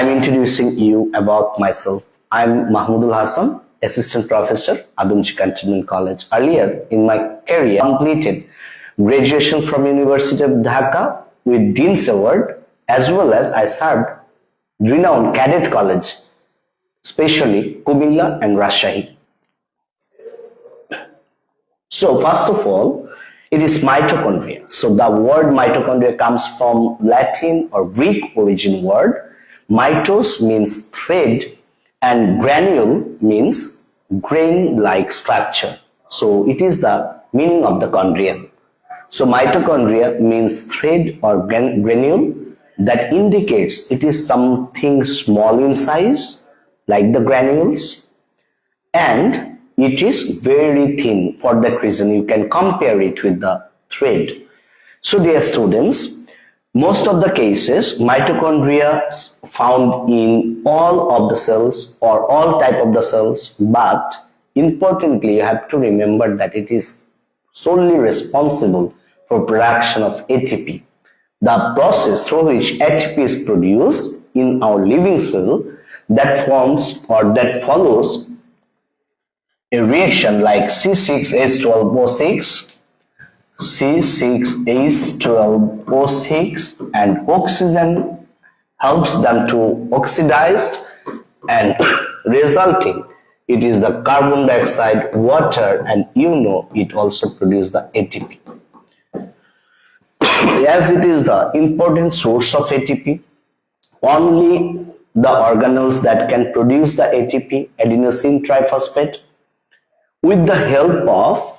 I'm introducing you about myself. I'm Mahmudul Hassan, Assistant Professor, Adamji Cantonment College. Earlier in my career, I completed graduation from University of Dhaka with Dean's Award, as well as I served renowned cadet college, especially Kumilla and Rajshahi. So first of all, it is mitochondria. So the word mitochondria comes from Latin or Greek origin word. Mitos means thread and granule means grain-like structure. So it is the meaning of the chondria. So mitochondria means thread or granule that indicates it is something small in size like the granules, and it is very thin. For that reason you can compare it with the thread. So dear students, most of the cases mitochondria found in all of the cells or all type of the cells, but importantly you have to remember that it is solely responsible for production of ATP. The process through which ATP is produced in our living cell that forms or that follows a reaction like C6H12O6, C6H12O6, and oxygen helps them to oxidize, and resulting it is the carbon dioxide, water, and it also produces the ATP. As it is the important source of ATP, only the organelles that can produce the ATP, adenosine triphosphate, with the help of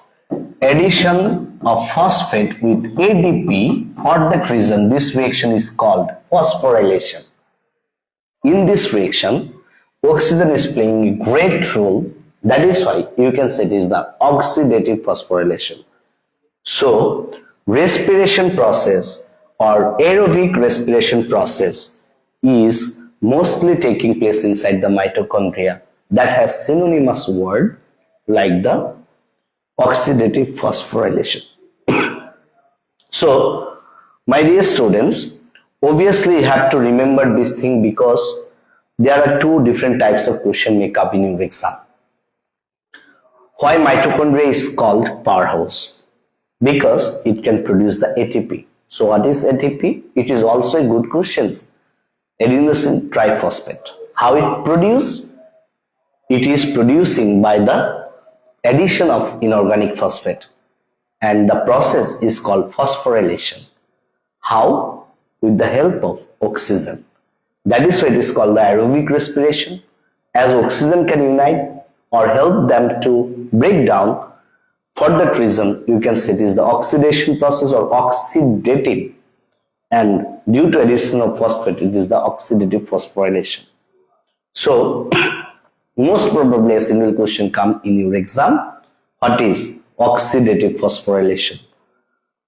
addition of phosphate with ADP. For that reason, this reaction is called phosphorylation. In this reaction, oxygen is playing a great role. That is why you can say it is the oxidative phosphorylation. So, respiration process or aerobic respiration process is mostly taking place inside the mitochondria that has synonymous word like the oxidative phosphorylation. So, my dear students, obviously you have to remember this thing because there are two different types of question may come in your exam. Why mitochondria is called powerhouse? Because it can produce the ATP. So what is ATP? It is also a good question. Adenosine triphosphate. How it produce? It is producing by the addition of inorganic phosphate, and the process is called phosphorylation. How? With the help of oxygen. That is why it is called the aerobic respiration, as oxygen can unite or help them to break down. For that reason you can say it is the oxidation process or oxidative, and due to addition of phosphate it is the oxidative phosphorylation. So most probably a single question come in your exam. What is oxidative phosphorylation?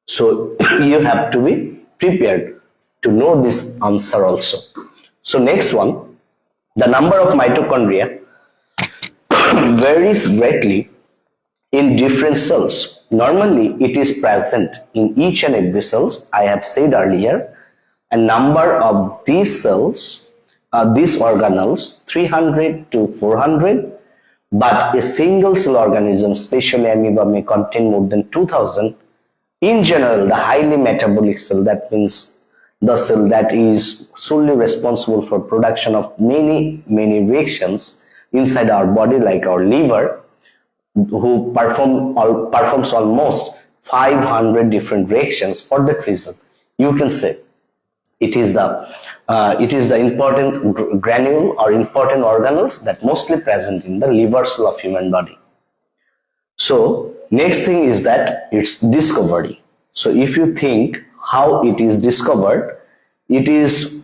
So you have to be prepared to know this answer also. So next one, the number of mitochondria varies greatly in different cells. Normally it is present in each and every cells. I have said earlier, a number of these cells, these organelles, 300 to 400, but a single cell organism, especially amoeba, may contain more than 2000. In general, the highly metabolic cell, that means the cell that is solely responsible for production of many reactions inside our body, like our liver, who performs almost 500 different reactions. For that reason, you can say it is the important granule or important organelles that mostly present in the liver cell of human body. So next thing is that it's discovery. So if you think how it is discovered, it is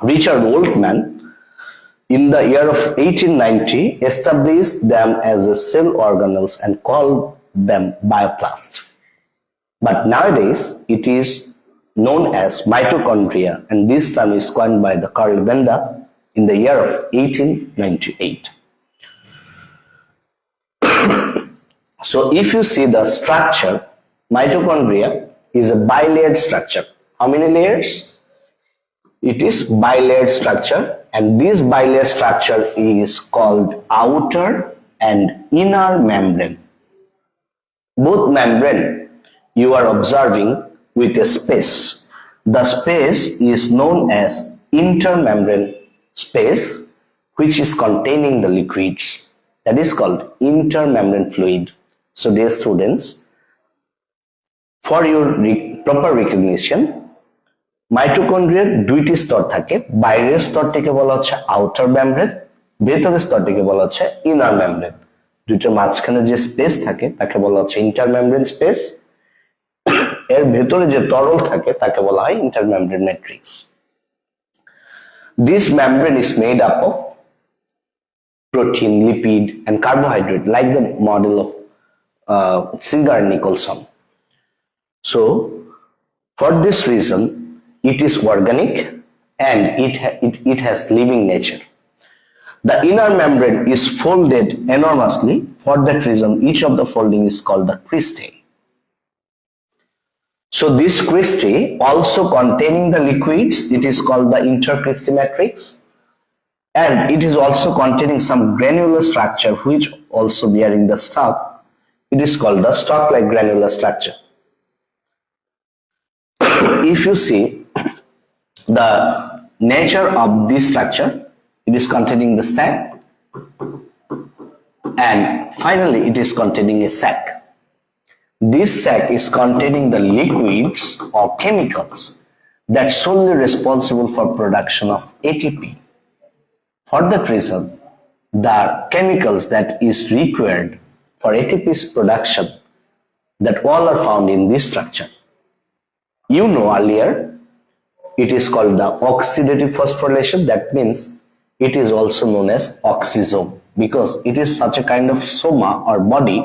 Richard Woltman in the year of 1890 established them as a cell organelles and called them bioplast. But nowadays it is known as mitochondria, and this term is coined by the Carl Benda in the year of 1898. So if you see the structure, mitochondria is a bilayered structure. How many layers? It is bilayered structure, and this bilayered structure is called outer and inner membrane. Both membrane you are observing with a space. The space is known as intermembrane space, which is containing the liquids. That is called intermembrane fluid. So dear students, for your proper recognition, মাইটোকন্ড্রিয়ার দুইটি স্তর থাকে। বাইরের স্তরটিকে বলা হচ্ছে outer membrane, ভেতরের স্তরটিকে বলা হচ্ছে inner membrane. দুইটার মাঝখানে যে স্পেস থাকে তাকে বলা হচ্ছে ইন্টারমেমব্রেন স্পেস। এর ভেতরে যে তরল থাকে তাকে বলা হয় ইন্টারমেমব্রেন matrix. This membrane is made up of protein, lipid, and carbohydrate, like the model of Singer and Nicholson. So, for this reason, it is organic and it has living nature. The inner membrane is folded enormously. For that reason, each of the folding is called the cristae. So this cristae also containing the liquids, it is called the intercristae matrix, and it is also containing some granular structure which also bearing the stalk. It is called the stalk-like granular structure. If you see the nature of this structure, it is containing the sac, and finally it is containing a sac. This sac is containing the liquids or chemicals that are solely responsible for production of ATP. For that reason, the chemicals that is required for ATP's production, that all are found in this structure. You know earlier, it is called the oxidative phosphorylation. That means it is also known as oxysome, because it is such a kind of soma or body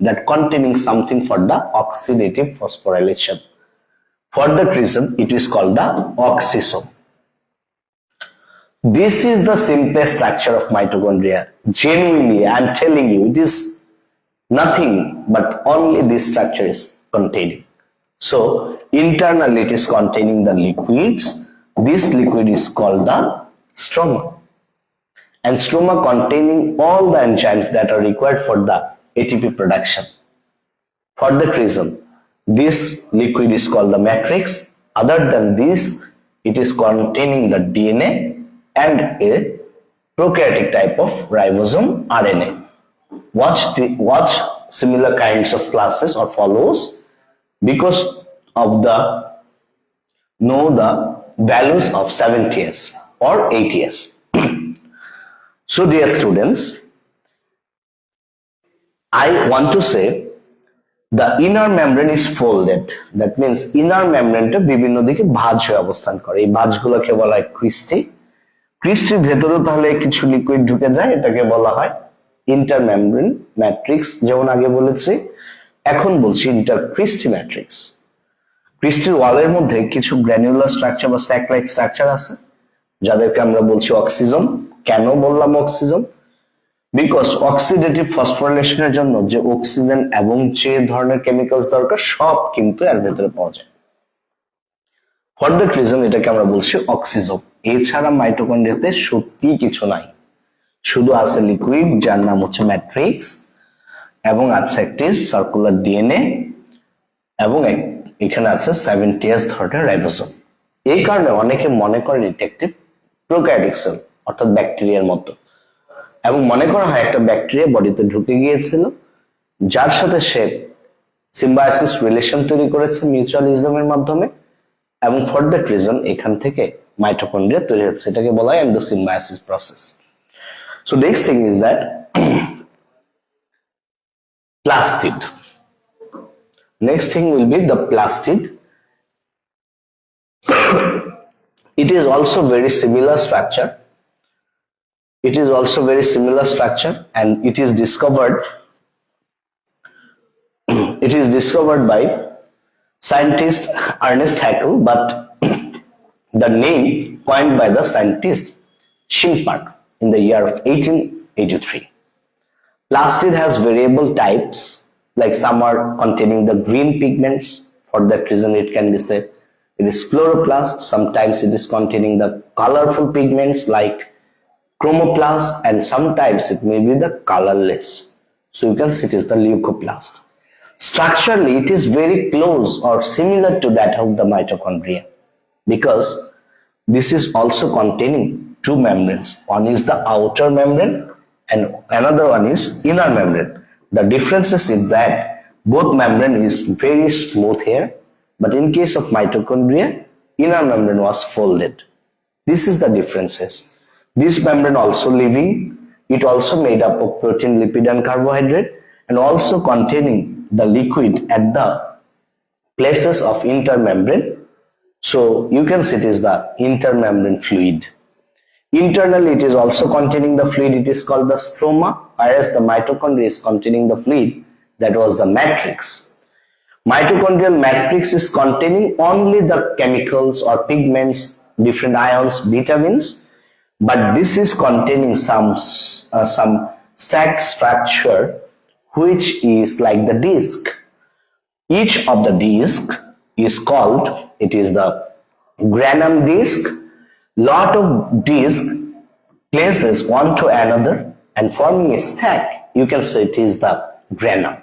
that containing something for the oxidative phosphorylation. For that reason, it is called the oxysome. This is the simplest structure of mitochondria. Genuinely, I am telling you, it is nothing but only this structure is containing. So, internally it is containing the liquids. This liquid is called the stroma. And stroma containing all the enzymes that are required for the ATP production. For that reason, this liquid is called the matrix. Other than this, it is containing the DNA and a prokaryotic type of ribosome RNA. Watch similar kinds of classes or follows, because of the know the values of 7ts or 8s. So dear students, I want to say the inner membrane is folded. That means inner membrane টা বিভিন্ন দিকে ভাঁজ হয়ে অবস্থান করে। এই ভাঁজগুলোকে বলা হয় ক্রিস্টি। ক্রিস্টির ভেতরে তাহলে কিছু লিকুইড ঢুকে যায়, এটাকে বলা হয় ইন্টারমেমব্রেন ম্যাট্রিক্স। যেমন আগে বলেছি, এখন বলছি ইন্টারক্রিস্টি ম্যাট্রিক্স। ক্রিস্টির ওয়ালের মধ্যে কিছু গ্র্যানুলার স্ট্রাকচার বা স্ট্যাক লাইক স্ট্রাকচার আছে, যাদেরকে আমরা বলছি অক্সিজম। কেন বললাম অক্সিজম? বিকজ অক্সিডেটিভ ফসফোরিলেশনের জন্য যে অক্সিজেন এবং যে ধরনের কেমিক্যালস দরকার সব কিন্তু এর ভেতরে পাওয়া যায়। ফর দ্যাট রিজন এটাকে আমরা বলছি অক্সিজম। এছাড়া মাইটোকন্ড্রিয়াতে সত্যি কিছু নাই, শুধু আছে লিকুইড যার নাম হচ্ছে ম্যাট্রিক্স, এবং আছে একটি সার্কুলার ডিএনএ, এবং এখানে আছে 7ts ধরনের রাইবোসোম। এই কারণে অনেকে মনে করেন এটি একটি প্রোক্যারিওটিক সেল, অর্থাৎ ব্যাকটেরিয়ার মতো, এবং মনে করা হয় একটা ব্যাকটেরিয়া বডিতে ঢুকে গিয়েছিল, যার সাথে সে সিম্বায়োসিস রিলেশন তৈরি করেছে মিউচুয়ালিজমের মাধ্যমে, এবং ফর দ্যাট রিজন এখান থেকে মাইটোকন্ড্রিয়া তৈরি হচ্ছে। এটাকে বলা হয় endosymbiosis process. So next thing is that plastid. Next thing will be the plastid. It is also very similar structure. It is also very similar structure, and it is discovered. It is discovered by scientist Ernest Haeckel, but the name coined by the scientist Schimpark in the year of 1883. Plastid has variable types, like some are containing the green pigments. For that reason, it can be said It is chloroplast. Sometimes it is containing the colorful pigments like chromoplast, and sometimes it may be the colorless. So you can see it is the leucoplast. Structurally, it is very close or similar to that of the mitochondria, because this is also containing two membranes. One is the outer membrane and another one is inner membrane. The difference is that both membrane is very smooth here, but in case of mitochondria, inner membrane was folded. This is the differences. This membrane also living, it also made up of protein, lipid and carbohydrate, and also containing the liquid at the places of intermembrane. So you can see it is the intermembrane fluid. Internally it is also containing the fluid, it is called the stroma, whereas the mitochondria is containing the fluid, that was the matrix. Mitochondrial matrix is containing only the chemicals or pigments, different ions, vitamins, but this is containing some stack structure which is like the disc. Each of the disc is called, it is the granum disc. Lot of disc places one to another and forming a stack. You can say it is the granum.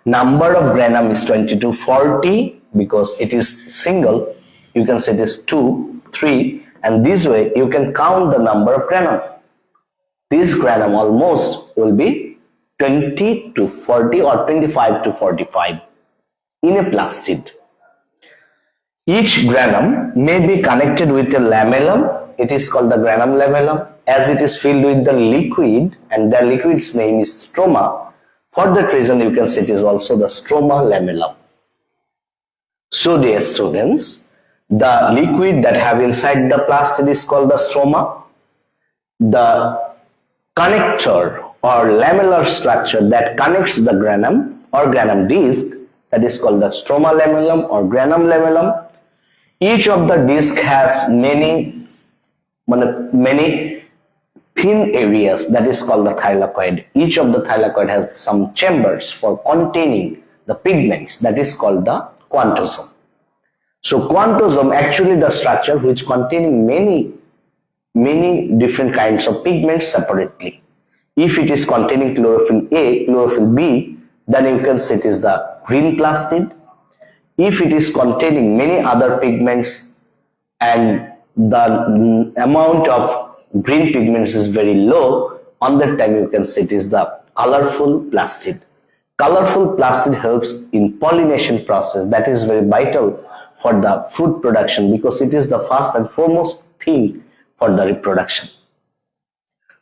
Number of granum is 20 to 40 because it is single. You can say it is 2, 3, and this way you can count the number of granum. This granum almost will be 20 to 40 or 25 to 45 in a plastid. Each granum may be connected with a lamellum. It is called the granum lamellum, as it is filled with the liquid, and the liquid's name is stroma. For that reason, you can say it is also the stroma lamellum. So dear students, the liquid that have inside the plastid is called the stroma. The connector or lamellar structure that connects the granum or granum disc, that is called the stroma lamellum or granum lamellum. Each of the disc has many thin areas, that is called the thylakoid. Each of the thylakoid has some chambers for containing the pigments, that is called the quantosome. So quantosome actually the structure which containing many different kinds of pigments separately. If it is containing chlorophyll A, chlorophyll B, then you can say it is the green plastid. If it is containing many other pigments and the amount of green pigments is very low, on that time you can say it is the colorful plastid. Colorful plastid helps in pollination process, that is very vital for the food production because it is the first and foremost thing for the reproduction.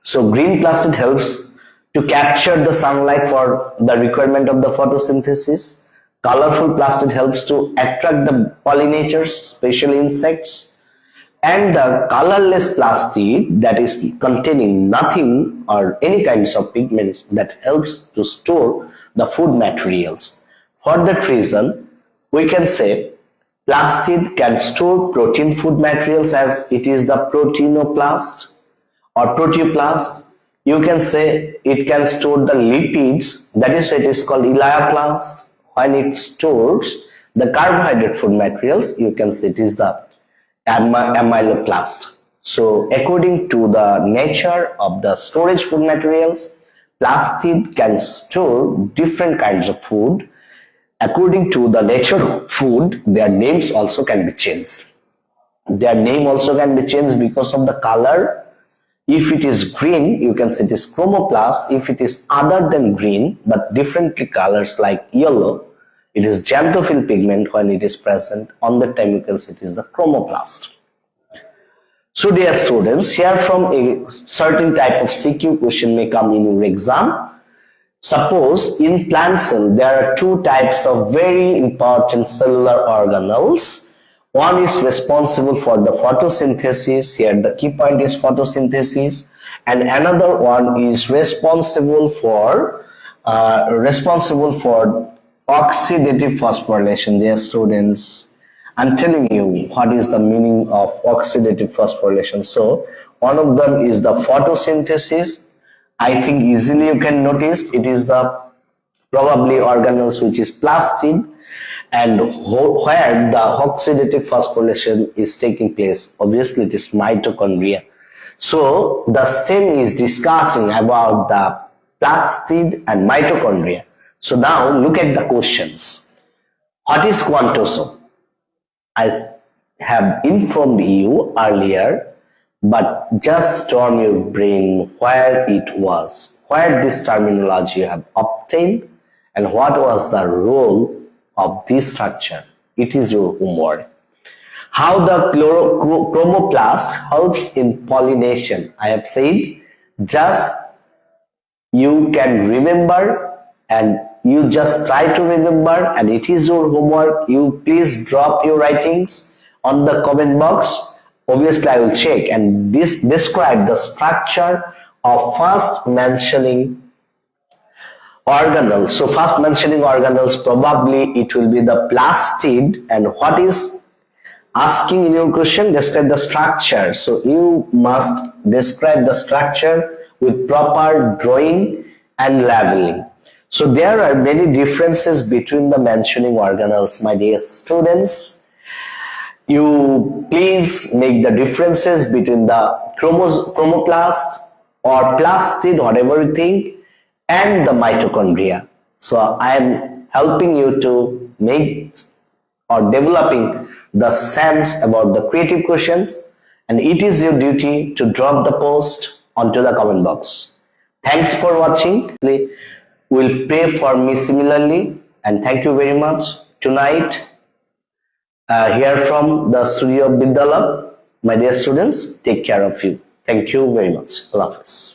So green plastid helps to capture the sunlight for the requirement of the photosynthesis. Colorful plastid helps to attract the pollinators, especially insects. And the colorless plastid, that is containing nothing or any kinds of pigments, that helps to store the food materials. For that reason, we can say plastid can store protein food materials as it is the proteinoplast or proteoplast. You can say it can store the lipids, that is why it is called elaioplast. When it stores the carbohydrate food materials, you can say it is the amyloplast. So according to the nature of the storage food materials, plastid can store different kinds of food. According to the nature of food, their names also can be changed. Their name also can be changed because of the color. If it is green, you can say it is chromoplast. If it is other than green but differently colors like yellow, it is xanthophyll pigment. When it is present, on that time you can say it is the chromoplast. So dear students, here from a certain type of CQ question may come in your exam. Suppose in plant cell there are two types of very important cellular organelles. One is responsible for the photosynthesis. Here the key point is photosynthesis, and another one is responsible for oxidative phosphorylation. Dear students, I'm telling you what is the meaning of oxidative phosphorylation. So one of them is the photosynthesis. I think easily you can notice it is the probably organelles which is plastid, And where the oxidative phosphorylation is taking place, obviously it is mitochondria. So the stem is discussing about the plastid and mitochondria. So now look at the questions. What is quantosome? I have informed you earlier, but just storm your brain where it was, where this terminology you have obtained, and what was the role of this structure. It is your homework. How the chromoplast helps in pollination. I have said just you can remember, and you just try to remember, and it is your homework. You please drop your writings on the comment box. Obviously I will check and describe the structure of first mentioning organelles. So first mentioning organelles, probably it will be the plastid. And what is asking in your question? Describe the structure. So you must describe the structure with proper drawing and leveling. So there are many differences between the mentioning organelles, my dear students. You please make the differences between the chromoplast or plastid, whatever you think, and the mitochondria. So I am helping you to make or developing the sense about the creative questions, and it is your duty to drop the post onto the comment box. Thanks for watching. Will pray for me similarly, and thank you very much. Tonight, here from the studio of Vidyalab, my dear students, take care of you. Thank you very much. Allah Hafiz.